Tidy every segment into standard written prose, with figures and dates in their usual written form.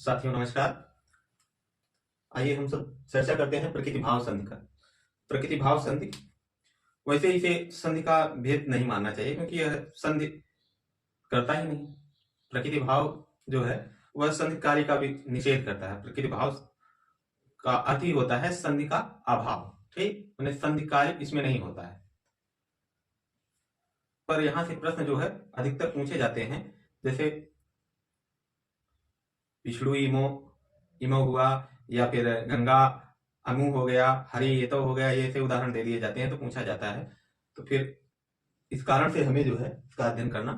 साथियों नमस्कार। आइए हम सब चर्चा करते हैं प्रकृति भाव संधि का। प्रकृति भाव संधि, वैसे इसे संधि का भेद नहीं मानना चाहिए क्योंकि यह संधि करता ही नहीं। प्रकृति भाव जो है वह संधि कार्य का भी निषेध करता है। प्रकृति भाव का अर्थ ही होता है संधि का अभाव, ठीक, मैंने संधि कार्य इसमें नहीं होता है। पर यहां से प्रश्न जो है अधिकतर पूछे जाते हैं, जैसे विष्णु इमो इमो हुआ, या फिर गंगा अमु हो गया, हरि ये तो हो गया, ये ऐसे उदाहरण दे दिए जाते हैं तो पूछा जाता है। तो फिर इस कारण से हमें जो है इसका अध्ययन करना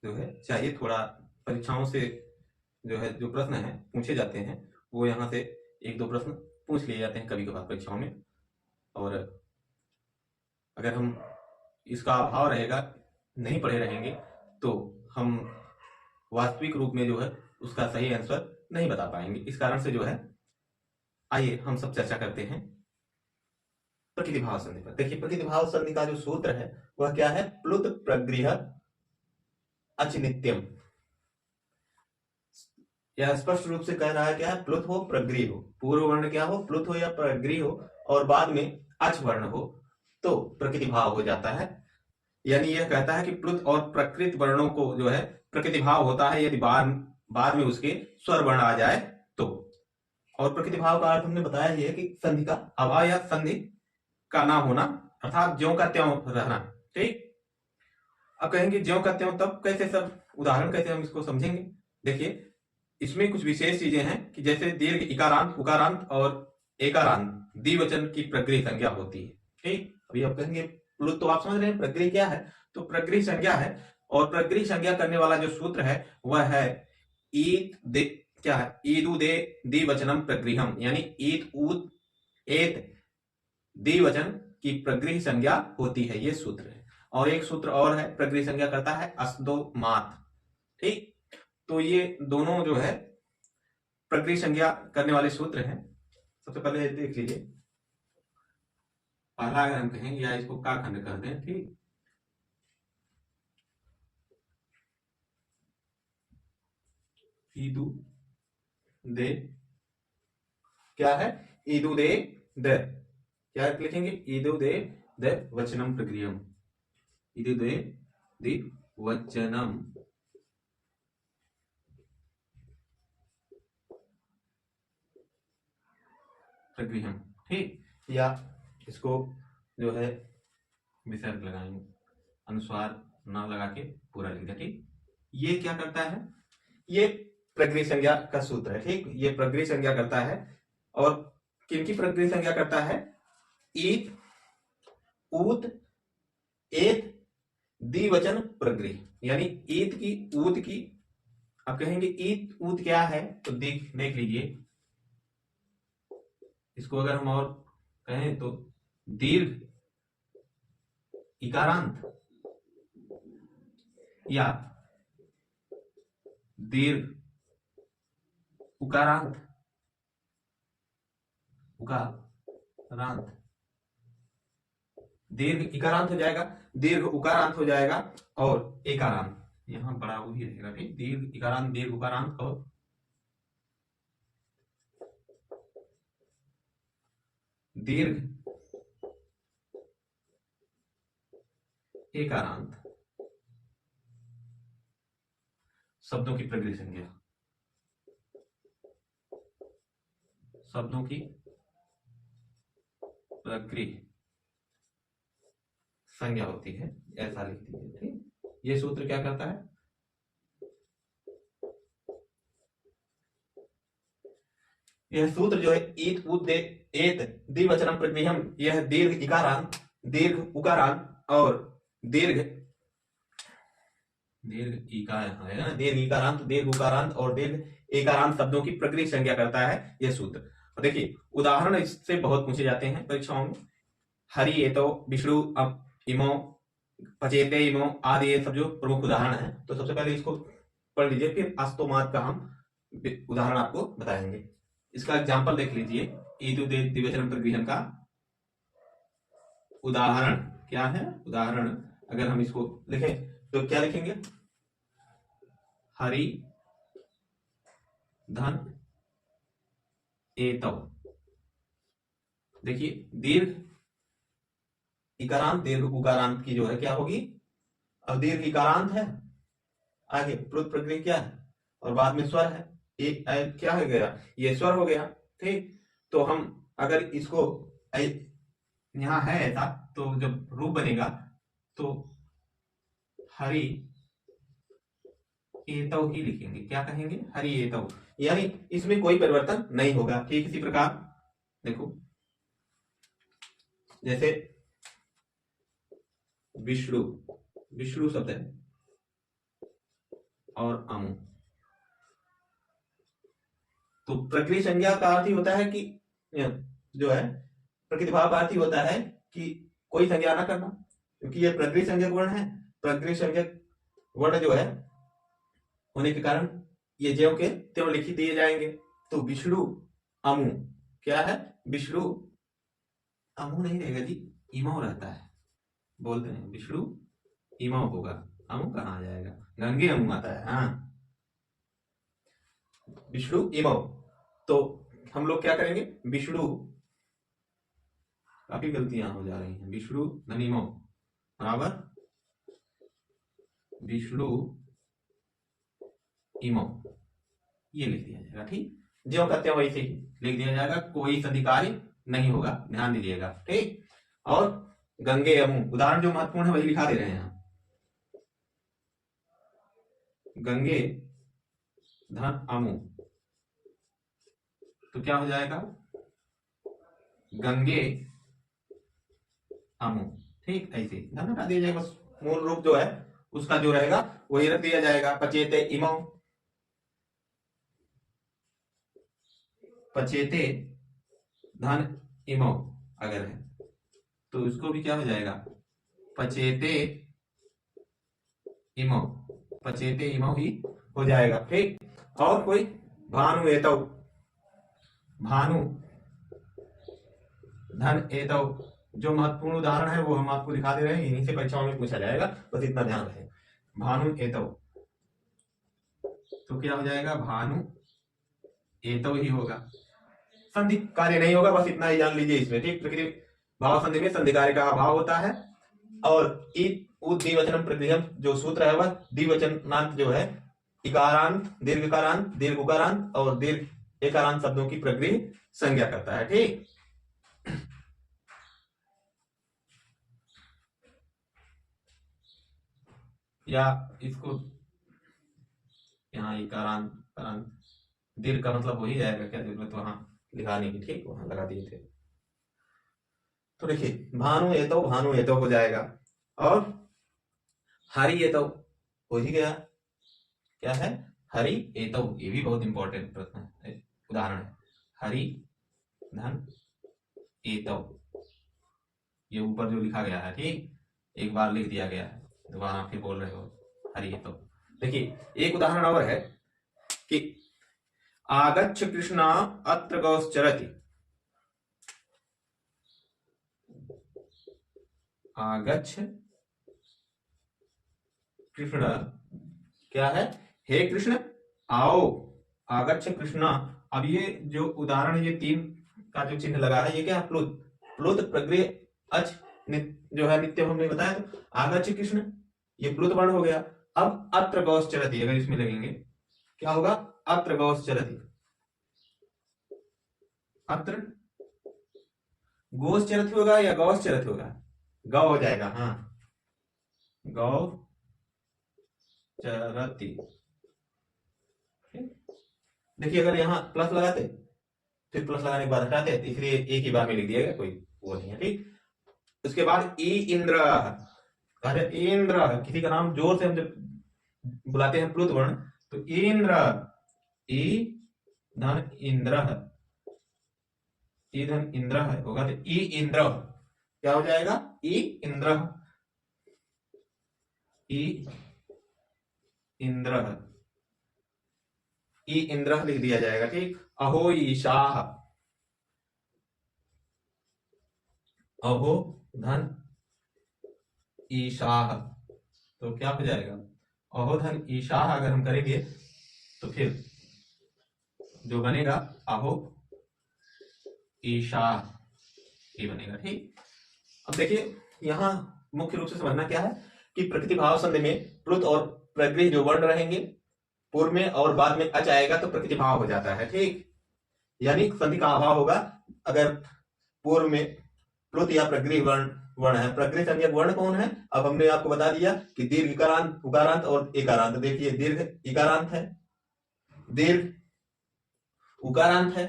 जो है चाहिए। थोड़ा परीक्षाओं से जो है जो प्रश्न है पूछे जाते हैं वो यहाँ से एक दो प्रश्न पूछ लिए जाते हैं कभी कभार परीक्षाओं में। और अगर हम इसका अभाव रहेगा, नहीं पढ़े रहेंगे, तो हम वास्तविक रूप में जो है उसका सही आंसर नहीं बता पाएंगे। इस कारण से जो है आइए हम सब चर्चा करते हैं प्रकृति भाव संधि पर। देखिए प्रकृति भाव संधि का जो सूत्र है वह क्या है? प्लुत प्रगृह अचिनित्यम। यह स्पष्ट रूप से कह रहा है क्या है? प्लुत हो प्रगृह हो, पूर्व वर्ण क्या हो? प्लुत हो या प्रगृह हो, और बाद में अच वर्ण हो तो प्रकृति भाव हो जाता है। यानी यह कहता है कि प्लुत और प्रकृत वर्णों को जो है प्रकृति भाव होता है यदि बाद में उसके स्वर वर्ण आ जाए तो। और प्रकृति भाव का अर्थ हमने बताया ही है कि संधि का अभाव या संधि का ना होना, अर्थात ज्यों का त्यों रहना, ठीक। अब कहेंगे ज्यों का त्यों तब कैसे? सब उदाहरण कैसे हम इसको समझेंगे? देखिए इसमें कुछ विशेष चीजें हैं कि जैसे दीर्घ इकारांत उकारांत और एकारांत द्विवचन की प्रगृह संज्ञा होती है, ठीक। अभी आप कहेंगे प्लुत, तो आप समझ रहे हैं प्रगृह क्या है? तो प्रगृह संज्ञा है, और प्रगृह संज्ञा करने वाला जो सूत्र है वह है ईद दे, क्या है? ईदु दे द्विवचनम प्रगृहम, यानी ईद उद एत द्विवचन की प्रगृह संज्ञा होती है, ये सूत्र है। और एक सूत्र और है, प्रगृह संज्ञा करता है अस्दो मात, ठीक। तो ये दोनों जो है प्रगृह संज्ञा करने वाले सूत्र हैं। सबसे पहले देख लीजिए, पहला अगर हम कहेंगे या इसको का खंड कर दें, ठीक। ईदु दे क्या है? ईदु दे द, क्या लिखेंगे? ईदु दे द वचनम प्रगृहम, ईदु दे दि वचनम प्रगृहम, ठीक। या इसको जो है विसर्ग लगाएंगे, अनुस्वार न लगा के पूरा लिख दिया, ठीक। ये क्या करता है? ये प्रगृह संज्ञा का सूत्र है, ठीक। ये प्रगृह संज्ञा करता है। और किनकी प्रगृह संज्ञा करता है? ईत ऊत एत द्विवचन प्रगृह, यानी ईत की ऊत की। अब कहेंगे ईत ऊत क्या है? तो देख लीजिए, इसको अगर हम और कहें तो दीर्घ इकारांत या दीर्घ उकारांत दीर्घ इकारांत हो जाएगा, दीर्घ उकारांत हो जाएगा, और एकारांत यहां बड़ा वही रहेगा, ठीक। दीर्घ इकारांत दीर्घ उकारांत और दीर्घ एकारांत शब्दों की प्रगृह संज्ञा, शब्दों की प्रगृह संज्ञा होती है, ऐसा लिख दीजिए, ठीक। ये सूत्र क्या करता है? यह सूत्र जो है ईत उद दे एत द्विवचनम प्रगृहम, यह दीर्घ इकारांत दीर्घ उकारांत और दीर्घ इकारांत दीर्घ उकारांत और दीर्घ एकारांत शब्दों की प्रगृह संज्ञा करता है यह सूत्र। और देखिए उदाहरण इससे बहुत पूछे जाते हैं परीक्षाओं में। हरि ये तो विष्णु इमो पचेते इमो आदि, ये सब जो प्रमुख उदाहरण है। तो सबसे पहले इसको पढ़ लीजिए, फिर अस्तोमात का हम उदाहरण आपको बताएंगे। इसका एग्जाम्पल देख लीजिए, ईदु दे द्विवचन प्रगृहम का उदाहरण क्या है? उदाहरण अगर हम इसको लिखें तो क्या लिखेंगे? हरि धन एतौ। देखिए दीर्घ इकारांत दीर्घ उकारांत की जो है क्या होगी, अब दीर्घ इकारांत है, आगे प्लुत प्रकृति क्या है और बाद में स्वर है, ये क्या हो गया, ये स्वर हो गया। ठीक, तो हम अगर इसको यहाँ है ऐसा, तो जब रूप बनेगा तो हरि एतौ ही लिखेंगे, क्या कहेंगे, हरि एतौ, यानी इसमें कोई परिवर्तन नहीं होगा। ठीक इसी प्रकार देखो जैसे विष्णु, विष्णु शब्द है और अमु, तो प्रकृति संज्ञा का अर्थ ही होता है कि जो है प्रकृति भाव का अर्थ ही होता है कि कोई संज्ञा ना करना, क्योंकि ये प्रकृति संज्ञक वर्ण है। प्रकृति संज्ञक वर्ण जो है होने के कारण ये ज्यों के त्यों लिखित दिए जाएंगे। तो विष्णु अमु क्या है, विष्णु अमु नहीं रहेगा जी, इमो रहता है, बोलते हैं विष्णु इमो होगा, अमु कहाँ आ जाएगा, गंगे अमु आता है। हाँ, विष्णु इमो, तो हम लोग क्या करेंगे, विष्णु, काफी गलतियां हो जा रही हैं, विष्णु धन इमो बराबर विष्णु इमो, ये लिख दिया जाएगा। ठीक, ज्यों का त्यों वैसे ही लिख दिया जाएगा, कोई संधि कार्य नहीं होगा, ध्यान दीजिएगा। ठीक, और गंगे अमु, उदाहरण जो महत्वपूर्ण है वही लिखा दे रहे हैं। गंगे धन अमु, तो क्या हो जाएगा, गंगे अमु। ठीक, ऐसे धन हटा दिया जाएगा, बस मूल रूप जो है उसका जो रहेगा वही रख दिया जाएगा। पचेते इमौ, पचेते धन इमौ अगर है तो इसको भी क्या हो जाएगा, पचेते इमौ, पचेते इमौ ही हो जाएगा। ठीक, और कोई भानु एतौ, भानु धन एतौ, जो महत्वपूर्ण उदाहरण है वो हम आपको दिखा दे रहे हैं, इन्हीं से परीक्षाओं में पूछा जाएगा, बस इतना ध्यान रहे। भानु एतौ, तो क्या हो जाएगा, भानु एतौ ही होगा, संधि कार्य नहीं होगा, बस इतना ही जान लीजिए इसमें। ठीक, प्रकृति भाव संधि में संधि कार्य का अभाव होता है, और द्विवचनम प्रकृतिम जो सूत्र है वह द्विवचनांत जो है इकारांत दीर्घकारांत दीर्घ उकारांत और दीर्घ एकारांत शब्दों की प्रकृति संज्ञा करता है। ठीक, या इसको यहाँ इकारांत दीर्घ का मतलब वही जाएगा, क्या जरूरत वहां लिखाने की। ठीक, वहां लगा दिए थे। तो देखिए भानु एतो हो जाएगा, और हरि एतो हो ही गया, क्या है, हरि एतो, ये भी बहुत इंपॉर्टेंट प्रश्न है, उदाहरण है, हरि धन एतो, ये ऊपर जो लिखा गया है, ठीक, एक बार लिख दिया गया है, दोबारा फिर बोल रहे हो हरि एतो। देखिए एक उदाहरण और है कि आगच्छ कृष्णा अत्र गौश्चरति, आगच्छ कृष्ण क्या है, हे कृष्ण आओ, आगच्छ कृष्णा। अब ये जो उदाहरण, ये तीन का जो चिन्ह लगा है, ये क्या है, प्लुत, प्लुत प्रग्रह अच जो है नित्य हमने बताया, तो आगच्छ कृष्ण ये प्लुत वर्ण हो गया। अब अत्र गौश्चरति अगर इसमें लगेंगे क्या होगा, अत्र गौश्चरति, अत्र गोश्चरति होगा या गौश्चरति होगा, गौ हो जाएगा। हाँ, गौ चरति। देखिए अगर यहाँ प्लस लगाते फिर प्लस लगाने के बाद हटाते, इसलिए एक ही बार में लिख दिएगा, कोई वो नहीं है। ठीक, उसके बाद ई इंद्र, इंद्र किसी का नाम जोर से हम जब बुलाते हैं प्लुत वर्ण, तो इंद्र, ई धन इंद्र, ई धन इंद्र होगा, तो ई इंद्र क्या हो जाएगा, ई इंद्र, ई इंद्र, ई इंद्र लिख दिया जाएगा। ठीक, अहो ईशाह, अहो धन ईशाह, तो क्या हो जाएगा, अहो धन ईशाह अगर हम करेंगे तो फिर जो बनेगा अहो ईशा, ये बनेगा। ठीक, अब देखिए यहाँ मुख्य रूप से समझना क्या है कि प्रकृति भाव संधि में प्लुत और प्रगृह जो वर्ण रहेंगे पूर्व में और बाद में अच आएगा तो प्रकृति भाव हो जाता है। ठीक, यानी संधि का अभाव होगा अगर पूर्व में प्लुत या प्रगृह वर्ण वर्ण है। प्रगृह संज्ञक वर्ण कौन है? अब हमने आपको बता दिया कि दीर्घ इकारांत, उकारांत और एकारांत। देखिए दीर्घ इकारांत है, दीर्घ उकारांत है,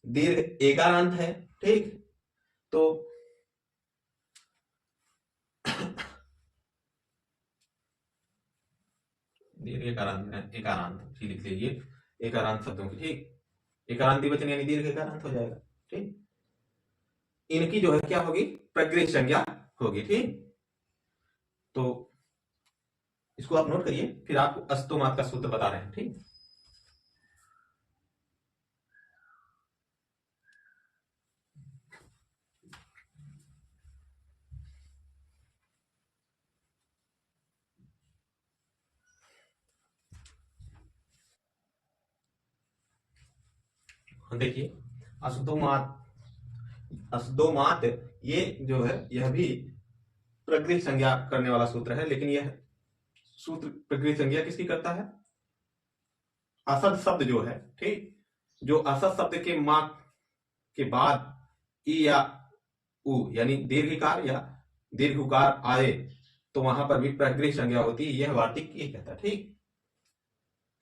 दीर्घ एकारांत है। ठीक, तो दीर्घ एकारांत, एकारांत लिख लीजिए, एकारांत शब्दों की। ठीक, एकारांत द्विवचन यानी दीर्घ एकारांत हो जाएगा। ठीक, इनकी जो है क्या होगी? प्रगृह संज्ञा होगी। ठीक, तो इसको आप नोट करिए, फिर आपको अस्तोमात का सूत्र बता रहे हैं। ठीक, देखिए अस्तोमात, अस्तोमात ये जो है यह भी प्रगृह संज्ञा करने वाला सूत्र है, लेकिन यह सूत्र प्रगृह संज्ञा किसकी करता है? असद शब्द जो है, ठीक, जो असद शब्द के मा के बाद ई या उ यानी दीर्घिकार या दीर्घ उकार आए तो वहां पर भी प्रगृह संज्ञा होती है। यह वार्तिक ये कहता है। ठीक,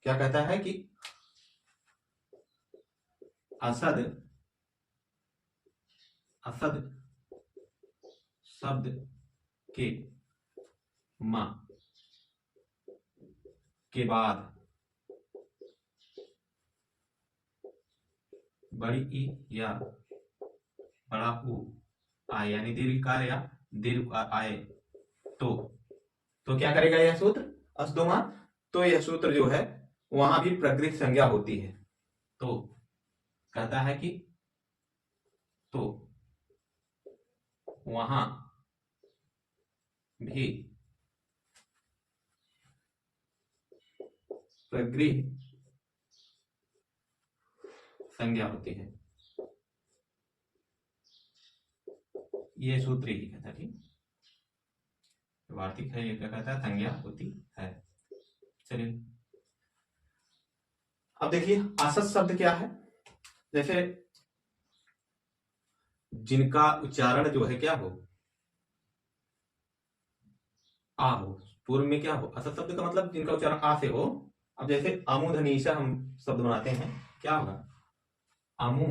क्या कहता है कि असद असद शब्द के मा के बाद बड़ी ई या बड़ा उ आए यानी दीर्घकार या दीर्घ उकार आए तो क्या करेगा यह सूत्र अस्तोमा? तो यह सूत्र जो है वहां भी प्रगृह संज्ञा होती है। तो कहता है कि तो वहां भी प्रगृह संज्ञा होती है। ये सूत्र ही कहता है। ठीक, वार्तिक है, ये क्या कहता है? संज्ञा होती है। चलिए अब देखिए असत शब्द क्या है? जैसे जिनका उच्चारण जो है क्या हो? आ हो, पूर्व में क्या हो? असत शब्द का मतलब जिनका उच्चारण आ से हो। अब जैसे अमुधनीशा हम शब्द बनाते हैं, क्या होगा? अमु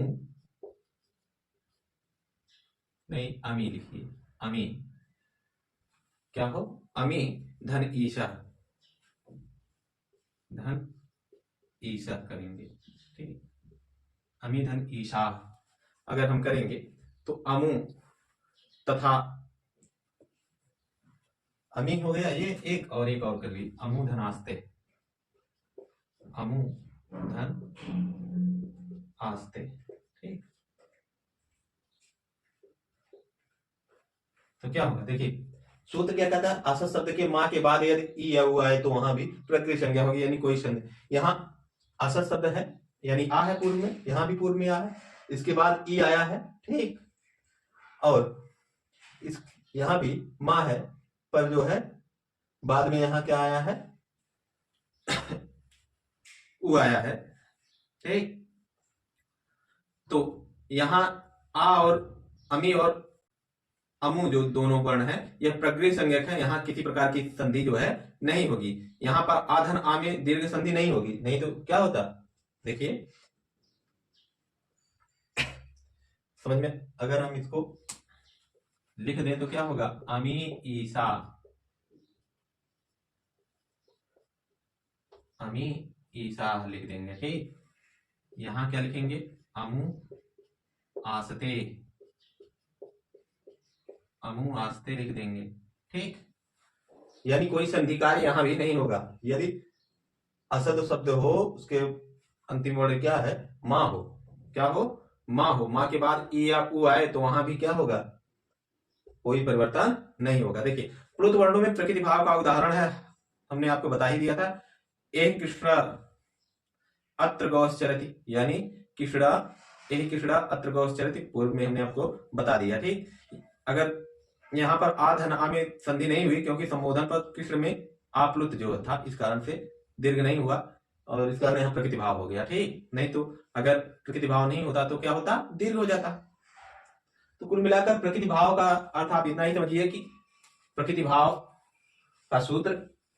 नहीं, अमी लिखिए, अमी क्या हो? अमी धन ईशा, धन ईशा करेंगे। ठीक, अमी धन ईशा अगर हम करेंगे तो अमु तथा अमी हो गया ये एक और कर ली, अमु धनास्ते, अमु धन आस्ते। ठीक, तो क्या होगा? देखिए सूत्र क्या कहता है? असत शब्द के मां के बाद यदि ई या उ आए तो वहां भी प्रगृह संज्ञा होगी, यानी कोई संज्ञा। यहाँ असत शब्द है यानी आ है पूर्व में, यहाँ भी पूर्व में आ है, इसके बाद ई आया है। ठीक, और इस यहाँ भी मां है, पर जो है बाद में यहाँ क्या आया है? उ आया है। ठीक, तो यहाँ आ और अमी और अमु जो दोनों वर्ण है यह प्रगृह संज्ञक है। यहाँ किसी प्रकार की संधि जो है नहीं होगी। यहाँ पर आधन आ में दीर्घ संधि नहीं होगी, नहीं तो क्या होता? देखिए समझ में, अगर हम इसको लिख दें तो क्या होगा? अमी ईसा, अमी ईसा लिख देंगे। ठीक, यहां क्या लिखेंगे? अमु आस्ते, अमु आस्ते लिख देंगे। ठीक, यानी कोई संधिकार यहां भी नहीं होगा। यदि असद शब्द हो उसके अंतिम वर्ण क्या है? मां हो, क्या हो? मां हो, मां के बाद ई या उ आए तो वहां भी क्या होगा? कोई परिवर्तन नहीं होगा। देखिए प्लुत वर्णों में प्रकृति भाव का उदाहरण है, हमने आपको बता ही दिया था। एक कृष्ण अत्र गौश्चरति, यानी कृष्णा यही कृष्णा अत्र गौश्चरति पूर्व में हमने आपको बता दिया। ठीक, अगर यहाँ पर आ धन आ में संधि नहीं हुई क्योंकि संबोधन पर कृष्ण में आप्लुत जो था इस कारण से दीर्घ नहीं हुआ और इस कारण यहाँ प्रकृति भाव हो गया। ठीक, नहीं तो अगर प्रकृति भाव नहीं होता तो क्या होता, दीर्घ हो जाता। तो कुल मिलाकर प्रकृति भाव का अर्थ आप इतना ही समझिए कि प्रकृति भाव का सूत्र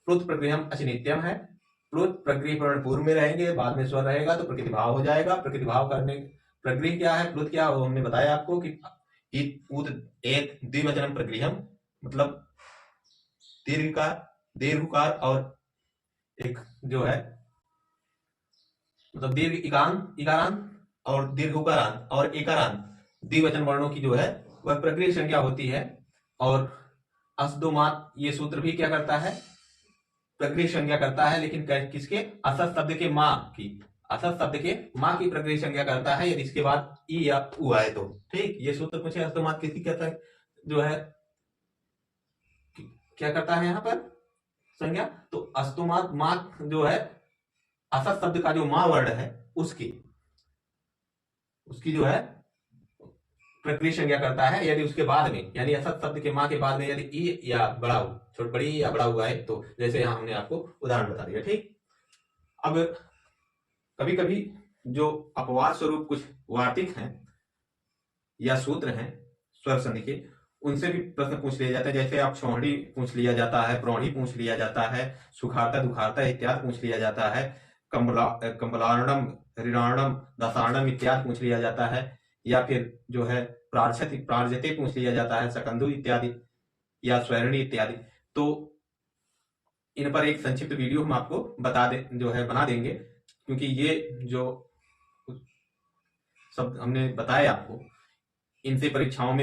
प्लुत प्रगृहम अचिनित्यम है। प्लुत प्रगृह वर्ण पूर्व में रहेंगे, बाद में स्वर रहेगा तो प्रकृति भाव हो जाएगा। प्रकृति भाव करने प्रगृह क्या है, प्लुत क्या, वो हमने बताया आपको कि एक द्विवचनम प्रगृहम, मतलब दीर्घकार और एक जो है मतलब दीर्घ इकारांत और दीर्घ उकारांत और एकारांत द्विवचन वर्णों की जो है वह प्रगृह संज्ञा होती है। और असदोमात ये सूत्र भी क्या करता है, प्रगृह संज्ञा करता है, लेकिन किसके, असत शब्द के मां की, असत शब्द के मां की प्रगृह संज्ञा करता है यदि इसके बाद ई या उ आए तो। ठीक, ये सूत्र पूछे असदोमात किसकी कहता है, जो है क्या करता है यहाँ पर संज्ञा, तो अस्तुमात मात जो है असत शब्द का जो मां वर्ण है उसकी जो है प्रकृति संज्ञा करता है यदि उसके बाद में, यानी असत शब्द के मां के बाद में यदि ई या बड़ा उ, छोट बड़ी या बड़ा हुआ है तो, जैसे यहाँ हमने आपको उदाहरण बता दिया। ठीक, अब कभी कभी जो अपवाद स्वरूप कुछ वार्तिक हैं या सूत्र हैं स्वर संधि के, उनसे भी प्रश्न पूछ लिया जाता है। जैसे आप छौड़ी पूछ लिया जाता है, प्रौढ़ी पूछ लिया जाता है, सुखाता दुखाता इत्यादि पूछ लिया जाता है, कंबलार्णम ऋणार्णम दशार्णम इत्यादि पूछ लिया जाता है, या फिर जो है प्रार्जते पूछ लिया जाता है, सकंदु इत्यादि या स्वर्णी इत्यादि। तो इन पर एक संक्षिप्त वीडियो हम आपको बना देंगे, क्योंकि ये जो शब्द हमने बताए आपको इनसे परीक्षाओं में